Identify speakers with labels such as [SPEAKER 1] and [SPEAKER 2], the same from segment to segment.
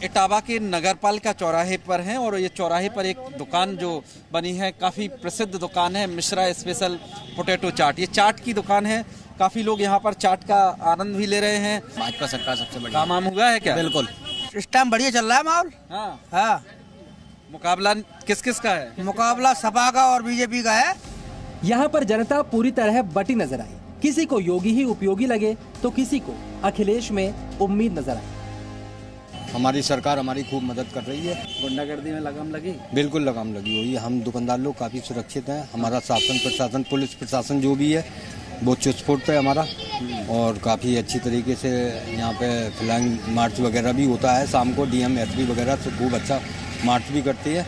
[SPEAKER 1] इटावा के नगरपालिका चौराहे पर हैं और ये चौराहे पर एक दुकान जो बनी है, काफ़ी प्रसिद्ध दुकान है, मिश्रा स्पेशल पोटैटो चाट। ये चाट की दुकान है, काफ़ी लोग यहाँ पर चाट का आनंद भी ले रहे हैं।
[SPEAKER 2] भाजपा सरकार सबसे बढ़िया।
[SPEAKER 1] काम वाम हुआ है क्या?
[SPEAKER 2] बिल्कुल,
[SPEAKER 3] इस टाइम बढ़िया चल रहा है माहौल। हाँ।
[SPEAKER 1] मुकाबला किस किस का है?
[SPEAKER 3] मुकाबला सपा का और बीजेपी का है।
[SPEAKER 4] यहाँ पर जनता पूरी तरह बटी नजर आई। किसी को योगी ही उपयोगी लगे तो किसी को अखिलेश में उम्मीद नजर आई।
[SPEAKER 2] हमारी सरकार हमारी खूब मदद कर रही है।
[SPEAKER 1] गुंडागर्दी में लगाम लगी?
[SPEAKER 2] बिल्कुल लगाम लगी हुई है। हम दुकानदार लोग काफी सुरक्षित हैं। हमारा शासन प्रशासन पुलिस प्रशासन जो भी है वो चुस्त है हमारा, और काफी अच्छी तरीके से यहाँ पे फ्लाइंग मार्च वगैरह भी होता है। शाम को डीएम एसपी वगैरह से खूब अच्छा मार्च भी करती है।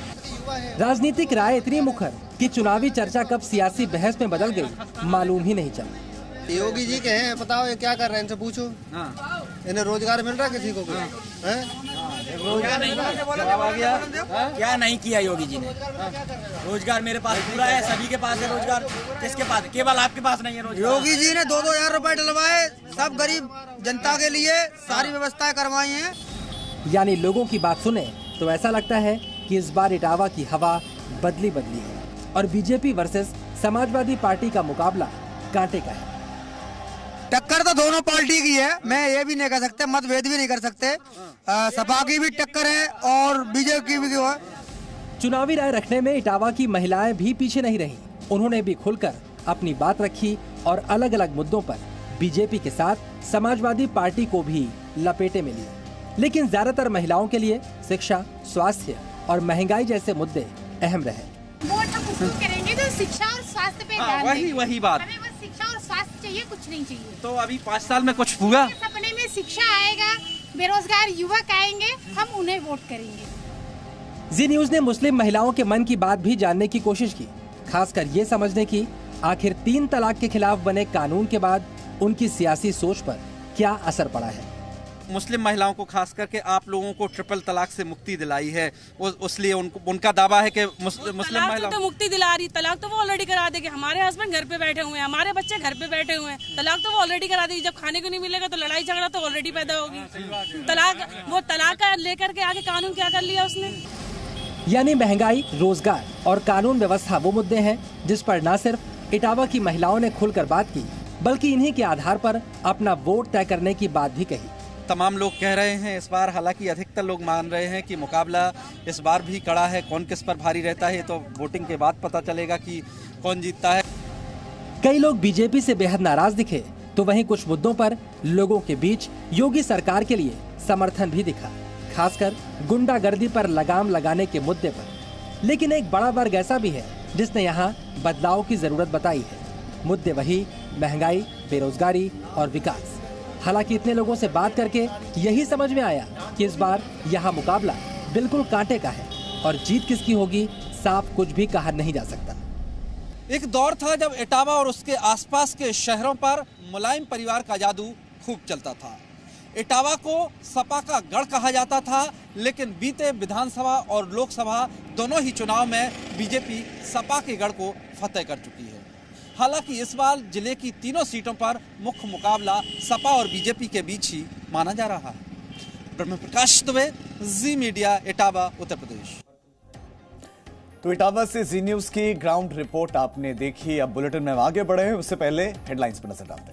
[SPEAKER 4] राजनीतिक राय इतनी मुखर कि चुनावी चर्चा कब सियासी बहस में बदल गई मालूम ही नहीं चला।
[SPEAKER 5] योगी जी के हैं, बताओ ये क्या कर रहे हैं, इनसे पूछो। इन्हें रोजगार मिल रहा है किसी को?
[SPEAKER 6] क्या नहीं किया योगी जी ने? रोजगार मेरे पास पूरा है, सभी के पास है रोजगार। किसके पास? केवल आपके पास नहीं है रोजगार।
[SPEAKER 3] योगी जी ने 2-2 हजार रुपए डलवाए, सब गरीब जनता के लिए सारी व्यवस्थाएं करवाई हैं।
[SPEAKER 4] यानी लोगों की बात सुने तो ऐसा लगता है कि इस बार इटावा की हवा बदली है और बीजेपी वर्सेस समाजवादी पार्टी का मुकाबला कांटे का है।
[SPEAKER 3] टक्कर तो दोनों पार्टी की है, मैं ये भी नहीं कर सकते, मतभेद भी नहीं कर सकते। सपा की भी टक्कर है और बीजेपी की भी है।
[SPEAKER 4] चुनावी राय रखने में इटावा की महिलाएं भी पीछे नहीं रहीं। उन्होंने भी खुलकर अपनी बात रखी और अलग अलग मुद्दों पर बीजेपी के साथ समाजवादी पार्टी को भी लपेटे में लिया। लेकिन ज्यादातर महिलाओं के लिए शिक्षा, स्वास्थ्य और महंगाई जैसे मुद्दे अहम रहे।
[SPEAKER 7] वोट हम उसको करेंगे तो शिक्षा और स्वास्थ्य पे ध्यान देंगे।
[SPEAKER 1] वही बात।
[SPEAKER 7] हमें बस शिक्षा और स्वास्थ्य चाहिए, कुछ नहीं चाहिए।
[SPEAKER 1] तो अभी 5 साल में कुछ हुआ?
[SPEAKER 7] सपने में शिक्षा आएगा, बेरोजगार युवक आएंगे, हम उन्हें वोट करेंगे।
[SPEAKER 4] जी न्यूज ने मुस्लिम महिलाओं के मन की बात भी जानने की कोशिश की, खासकर ये समझने की आखिर 3 तलाक के खिलाफ बने कानून के बाद उनकी सियासी सोच पर क्या असर पड़ा है।
[SPEAKER 1] मुस्लिम महिलाओं को खास करके आप लोगों को ट्रिपल तलाक से मुक्ति दिलाई है, उसलिए उनका दावा है कि मुस्लिम महिलाओं
[SPEAKER 8] तो मुक्ति दिला रही। तलाक तो वो ऑलरेडी करा देगी। हमारे हस्बैंड घर पे बैठे हुए हैं, हमारे बच्चे घर पे बैठे हुए हैं, तलाक तो वो ऑलरेडी करा देगी। जब खाने को नहीं मिलेगा तो लड़ाई झगड़ा तो ऑलरेडी पैदा होगी। तलाक का लेकर के आगे कानून क्या कर लिया उसने।
[SPEAKER 4] यानी महंगाई, रोजगार और कानून व्यवस्था वो मुद्दे हैं जिस पर न सिर्फ इटावा की महिलाओं ने खुलकर बात की, बल्कि इन्हीं के आधार पर अपना वोट तय करने की बात भी कही।
[SPEAKER 1] तमाम लोग कह रहे हैं इस बार, हालांकि अधिकतर लोग मान रहे हैं कि मुकाबला इस बार भी कड़ा है। कौन किस पर भारी रहता है तो वोटिंग के बाद पता चलेगा कि कौन जीतता है।
[SPEAKER 4] कई लोग बीजेपी से बेहद नाराज दिखे तो वहीं कुछ मुद्दों पर लोगों के बीच योगी सरकार के लिए समर्थन भी दिखा, खासकर गुंडागर्दी पर लगाम लगाने के मुद्दे पर। लेकिन एक बड़ा वर्ग ऐसा भी है जिसने यहाँ बदलाव की जरूरत बताई है। मुद्दे वही महंगाई, बेरोजगारी और विकास। हालांकि इतने लोगों से बात करके यही समझ में आया कि इस बार यहाँ मुकाबला बिल्कुल कांटे का है और जीत किसकी होगी साफ कुछ भी कहा नहीं जा सकता।
[SPEAKER 1] एक दौर था जब इटावा और उसके आसपास के शहरों पर मुलायम परिवार का जादू खूब चलता था। इटावा को सपा का गढ़ कहा जाता था, लेकिन बीते विधानसभा और लोकसभा दोनों ही चुनाव में बीजेपी सपा के गढ़ को फतेह कर चुकी है। हालांकि इस बार जिले की तीनों सीटों पर मुख्य मुकाबला सपा और बीजेपी के बीच ही माना जा रहा है। ब्रह्म प्रकाश दुबे, जी मीडिया, इटावा, उत्तर प्रदेश।
[SPEAKER 9] तो इटावा से जी न्यूज की ग्राउंड रिपोर्ट आपने देखी। अब बुलेटिन में आगे बढ़े उससे पहले हेडलाइंस पर नजर डालते हैं।